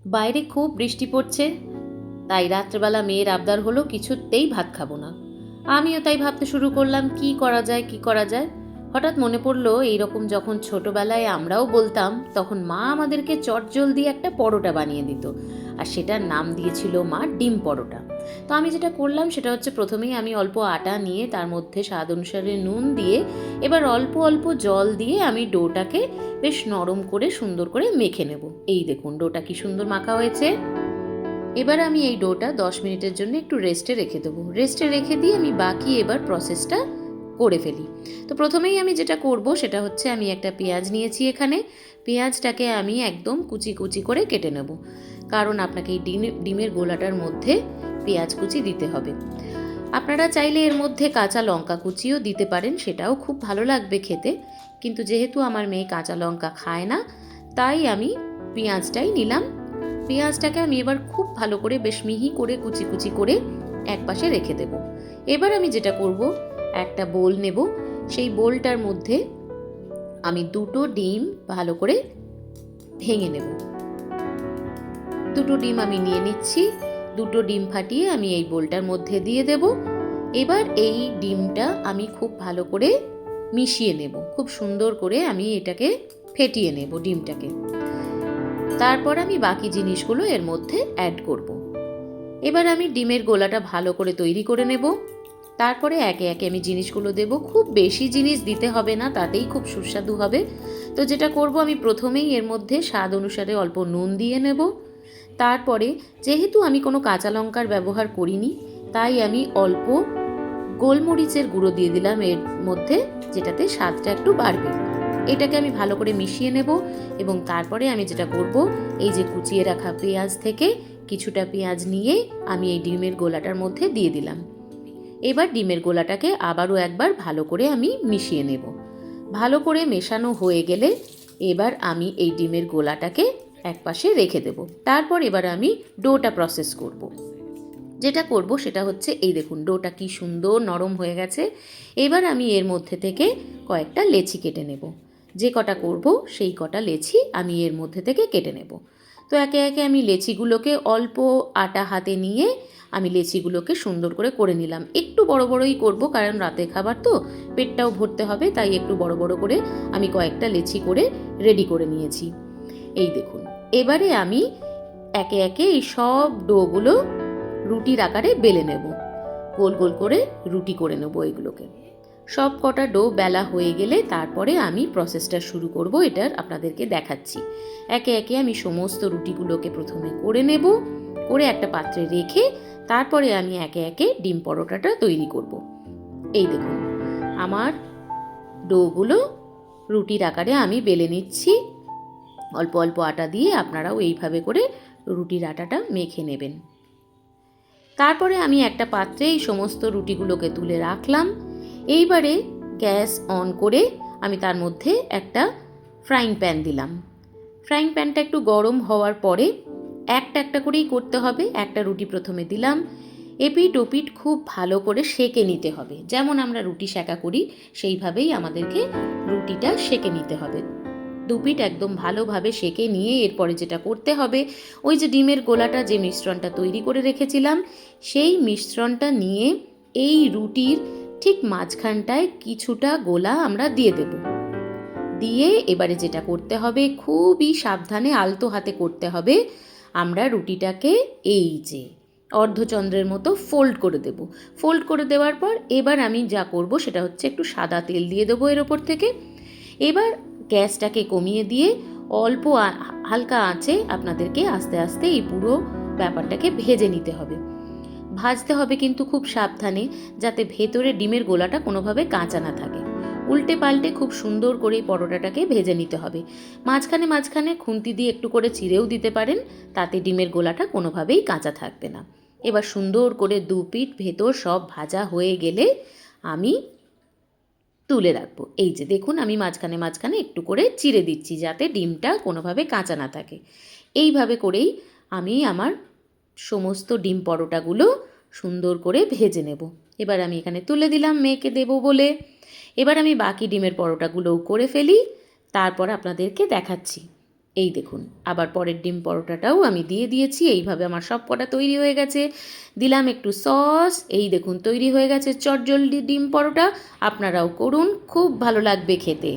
বাইরে খুব বৃষ্টি পড়ছে, তাই রাত্রেবেলা মেয়ের আবদার হলো কিছুতেই ভাত খাবো না। আমিও তাই ভাবতে শুরু করলাম কি করা যায় কি করা যায়। হঠাৎ মনে পড়লো এইরকম যখন ছোটবেলায় আমরাও বলতাম, তখন মা আমাদেরকে চটজলদি একটা পরোটা বানিয়ে দিত, আর সেটার নাম দিয়েছিল মা ডিম পরোটা। তো আমি যেটা করলাম সেটা হচ্ছে, প্রথমেই আমি অল্প আটা নিয়ে তার মধ্যে স্বাদ অনুসারে নুন দিয়ে এবার অল্প অল্প জল দিয়ে আমি ডোটাকে বেশ নরম করে সুন্দর করে মেখে নেব। এই দেখুন ডোটা কি সুন্দর মাখা হয়েছে। এবার আমি এই ডোটা 10 মিনিটের জন্য একটু রেস্টে রেখে দেবো। রেস্টে রেখে দিয়ে আমি বাকি এবার প্রসেসটা করে ফেলি। তো প্রথমেই আমি যেটা করব সেটা হচ্ছে, আমি একটা পেঁয়াজ নিয়েছি এখানে। পেঁয়াজটাকে আমি একদম কুচি কুচি করে কেটে নেব, কারণ আপনাকে এই ডিমের গোলাটার মধ্যে পেঁয়াজ কুচি দিতে হবে। আপনারা চাইলে এর মধ্যে কাঁচা লঙ্কা কুচিও দিতে পারেন, সেটাও খুব ভালো লাগবে খেতে। কিন্তু যেহেতু আমার মেয়ে কাঁচা লঙ্কা খায় না, তাই আমি পেঁয়াজটাই নিলাম। পেঁয়াজটাকে আমি এবার খুব ভালো করে বেশ মিহি করে কুচি কুচি করে একপাশে রেখে দেব। এবার আমি যেটা করব, একটা বোল নেব। সেই বোলটার মধ্যে আমি 2টো ডিম ভালো করে ভেঙে নেব। 2টো ডিম আমি নিয়ে নিচ্ছি। 2টো ডিম ফাটিয়ে আমি এই বোলটার মধ্যে দিয়ে দেব। এবার এই ডিমটা আমি খুব ভালো করে মিশিয়ে নেব, খুব সুন্দর করে আমি এটাকে ফেটিয়ে নেব ডিমটাকে। তারপর আমি বাকি জিনিসগুলো এর মধ্যে অ্যাড করব। এবার আমি ডিমের গোলাটা ভালো করে তৈরি করে নেব। তারপরে একে একে আমি জিনিসগুলো দেব। খুব বেশি জিনিস দিতে হবে না, তাতেই খুব সুস্বাদু হবে। তো যেটা করব, আমি প্রথমেই এর মধ্যে স্বাদ অনুসারে অল্প নুন দিয়ে নেব। তারপরে যেহেতু আমি কোনো কাঁচা লঙ্কার ব্যবহার করিনি, তাই আমি অল্প গোলমরিচের গুঁড়ো দিয়ে দিলাম এর মধ্যে, যেটাতে স্বাদটা একটু বাড়বে। এটাকে আমি ভালো করে মিশিয়ে নেব এবং তারপরে আমি যেটা করব, এই যে কুচিয়ে রাখা পেঁয়াজ থেকে কিছুটা পেঁয়াজ নিয়ে আমি এই ডিমের গোলাটার মধ্যে দিয়ে দিলাম। এবার ডিমের গোলাটাকে আবারও একবার ভালো করে আমি মিশিয়ে নেব। ভালো করে মেশানো হয়ে গেলে এবার আমি এই ডিমের গোলাটাকে একপাশে রেখে দেব। তারপর এবার আমি ডোটা প্রসেস করব। যেটা করব সেটা হচ্ছে, এই দেখুন ডোটা কি সুন্দর নরম হয়ে গেছে। এবার আমি এর মধ্যে থেকে কয়েকটা লেচি কেটে নেব। যে কটা করব সেই কটা লেচি আমি এর মধ্যে থেকে কেটে নেব। তো একে একে আমি লেচিগুলোকে অল্প আটা হাতে নিয়ে আমি লেচিগুলোকে সুন্দর করে নিলাম। একটু বড় বড়ই করব, কারণ রাতে খাবার তো, পেটটাও ভরতে হবে, তাই একটু বড় বড় করে আমি কয়েকটা লেচি করে রেডি করে নিয়েছি। এই দেখুন, এবারে আমি একে একে এই সব ডোগুলো রুটির আকারে বেলে নেব। গোল গোল করে রুটি করে নেব এগুলোকে। সব কটা ডো বেলা হয়ে গেলে তারপরে আমি প্রসেসটা শুরু করব, এটার আপনাদেরকে দেখাচ্ছি। একে একে আমি সমস্ত রুটিগুলোকে প্রথমে করে নেব, করে একটা পাত্রে রেখে তারপরে আমি একে একে ডিম পরোটাটা তৈরি করব। এই দেখুন আমার ডোগুলো রুটির আকারে আমি বেলে নিচ্ছি। অল্প অল্প আটা দিয়ে আপনারাও এইভাবে করে রুটির আটাটা মেখে নেবেন। তারপরে আমি একটা পাত্রে এই সমস্ত রুটিগুলোকে তুলে রাখলাম। এইবারে গ্যাস অন করে আমি তার মধ্যে একটা ফ্রাইং প্যান দিলাম। ফ্রাইং প্যানটা একটু গরম হওয়ার পরে একটা একটা করেই করতে হবে। একটা রুটি প্রথমে দিলাম, এপিট ওপিট খুব ভালো করে সেঁকে নিতে হবে। যেমন আমরা রুটি সেঁকা করি সেইভাবেই আমাদেরকে রুটিটা সেঁকে নিতে হবে। দুপিট একদম ভালোভাবে সেঁকে নিয়ে এরপরে যেটা করতে হবে, ওই যে ডিমের গোলাটা যে মিশ্রণটা তৈরি করে রেখেছিলাম, সেই মিশ্রণটা নিয়ে এই রুটির ঠিক মাঝখানটায় কিছুটা গোলা আমরা দিয়ে দেব। দিয়ে এবারে যেটা করতে হবে, খুবই সাবধানে আলতো হাতে করতে হবে। আমরা রুটিটাকে এই যে অর্ধচন্দ্রের মতো ফোল্ড করে দেব। ফোল্ড করে দেওয়ার পর এবার আমি যা করব সেটা হচ্ছে, একটু সাদা তেল দিয়ে দেবো এর ওপর থেকে। এবার গ্যাসটাকে কমিয়ে দিয়ে অল্প হালকা আঁচে আপনাদেরকে আস্তে আস্তে এই পুরো ব্যাপারটাকে ভেজে নিতে হবে। ভাজতে হবে কিন্তু খুব সাবধানে, যাতে ভেতরে ডিমের গোলাটা কোনোভাবে কাঁচা না থাকে। উল্টে পাল্টে খুব সুন্দর করে এই পরোটাটাকে ভেজে নিতে হবে। মাঝখানে মাঝখানে খুন্তি দিয়ে একটু করে চিড়েও দিতে পারেন, তাতে ডিমের গোলাটা কোনোভাবেই কাঁচা থাকবে না। এবার সুন্দর করে দুপিঠ ভেতর সব ভাজা হয়ে গেলে আমি তুলে রাখবো। এই যে দেখুন, আমি মাঝখানে মাঝখানে একটু করে চিড়ে দিচ্ছি, যাতে ডিমটা কোনোভাবে কাঁচা না থাকে। এইভাবে করেই আমি আমার সমস্ত ডিম পরোটাগুলো সুন্দর করে ভেজে নেব। এবার আমি এখানে তুলে দিলাম মেয়েকে দেবো বলে। এবার আমি বাকি ডিমের পরোটাগুলোও করে ফেলি, তারপর আপনাদেরকে দেখাচ্ছি। এই দেখুন আবার পরের ডিম পরোটাটাও আমি দিয়ে দিয়েছি। এইভাবে আমার সব কটা তৈরি হয়ে গেছে। দিলাম একটু সস, এই দেখুন তৈরি হয়ে গেছে চটজলদি ডিম পরোটা। আপনারাও করুন, খুব ভালো লাগবে খেতে।